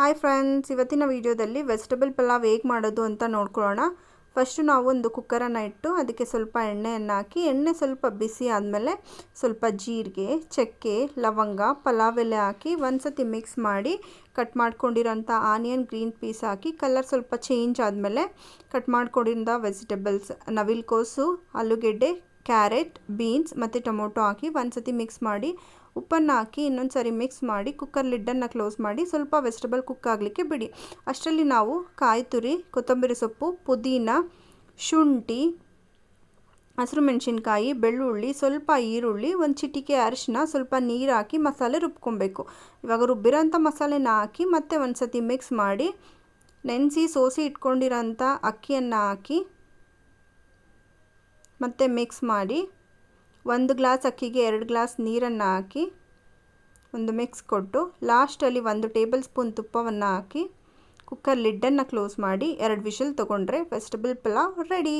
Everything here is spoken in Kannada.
ಹಾಯ್ ಫ್ರೆಂಡ್ಸ್, ಇವತ್ತಿನ ವಿಡಿಯೋದಲ್ಲಿ ವೆಜಿಟಬಲ್ ಪಲಾವ್ ಹೇಗೆ ಮಾಡೋದು ಅಂತ ನೋಡ್ಕೊಳ್ಳೋಣ. ಫಸ್ಟು ನಾವು ಒಂದು ಕುಕ್ಕರನ್ನು ಇಟ್ಟು ಅದಕ್ಕೆ ಸ್ವಲ್ಪ ಎಣ್ಣೆಯನ್ನು ಹಾಕಿ, ಎಣ್ಣೆ ಸ್ವಲ್ಪ ಬಿಸಿ ಆದಮೇಲೆ ಸ್ವಲ್ಪ ಜೀರಿಗೆ, ಚಕ್ಕೆ, ಲವಂಗ, ಪಲಾವ್ ಎಲೆ ಹಾಕಿ ಒಂದ್ಸತಿ ಮಿಕ್ಸ್ ಮಾಡಿ ಕಟ್ ಮಾಡ್ಕೊಂಡಿರೋಂಥ ಆನಿಯನ್, ಗ್ರೀನ್ ಪೀಸ್ ಹಾಕಿ ಕಲರ್ ಸ್ವಲ್ಪ ಚೇಂಜ್ ಆದಮೇಲೆ ಕಟ್ ಮಾಡ್ಕೊಂಡಿರೋ ವೆಜಿಟಬಲ್ಸ್ ನವಿಲುಕೋಸು, ಆಲೂಗೆಡ್ಡೆ, ಕ್ಯಾರೆಟ್, ಬೀನ್ಸ್ ಮತ್ತು ಟೊಮೊಟೊ ಹಾಕಿ ಒಂದ್ಸತಿ ಮಿಕ್ಸ್ ಮಾಡಿ ಉಪ್ಪನ್ನು ಹಾಕಿ ಇನ್ನೊಂದು ಸರಿ ಮಿಕ್ಸ್ ಮಾಡಿ ಕುಕ್ಕರ್ ಲಿಡ್ಡನ್ನು ಕ್ಲೋಸ್ ಮಾಡಿ ಸ್ವಲ್ಪ ವೆಜಿಟಬಲ್ ಕುಕ್ ಆಗಲಿಕ್ಕೆ ಬಿಡಿ. ಅಷ್ಟರಲ್ಲಿ ನಾವು ಕಾಯಿ ತುರಿ, ಕೊತ್ತಂಬರಿ ಸೊಪ್ಪು, ಪುದೀನ, ಶುಂಠಿ, ಹಸಿರು ಮೆಣಸಿನ್ಕಾಯಿ, ಬೆಳ್ಳುಳ್ಳಿ, ಸ್ವಲ್ಪ ಈರುಳ್ಳಿ, ಒಂದು ಚಿಟಿಕೆ ಅರಿಶಿನ, ಸ್ವಲ್ಪ ನೀರು ಹಾಕಿ ಮಸಾಲೆ ರುಬ್ಕೊಬೇಕು. ಇವಾಗ ರುಬ್ಬಿರೋಂಥ ಮಸಾಲೆನ ಹಾಕಿ ಮತ್ತೆ ಒಂದು ಸತಿ ಮಿಕ್ಸ್ ಮಾಡಿ ನೆನೆಸಿ ಸೋಸಿ ಇಟ್ಕೊಂಡಿರೋಂಥ ಅಕ್ಕಿಯನ್ನು ಹಾಕಿ ಮತ್ತೆ ಮಿಕ್ಸ್ ಮಾಡಿ 1 ಗ್ಲಾಸ್ ಅಕ್ಕಿಗೆ 2 ಗ್ಲಾಸ್ ನೀರನ್ನು ಹಾಕಿ ಒಂದು ಮಿಕ್ಸ್ ಕೊಟ್ಟು ಲಾಸ್ಟಲ್ಲಿ 1 ಟೇಬಲ್ ಸ್ಪೂನ್ ತುಪ್ಪವನ್ನು ಹಾಕಿ ಕುಕ್ಕರ್ ಲಿಡ್ಡನ್ನು ಕ್ಲೋಸ್ ಮಾಡಿ 2 ವಿಷಲ್ ತೊಗೊಂಡ್ರೆ ವೆಜಿಟಬಲ್ ಪಲಾವ್ ರೆಡಿ.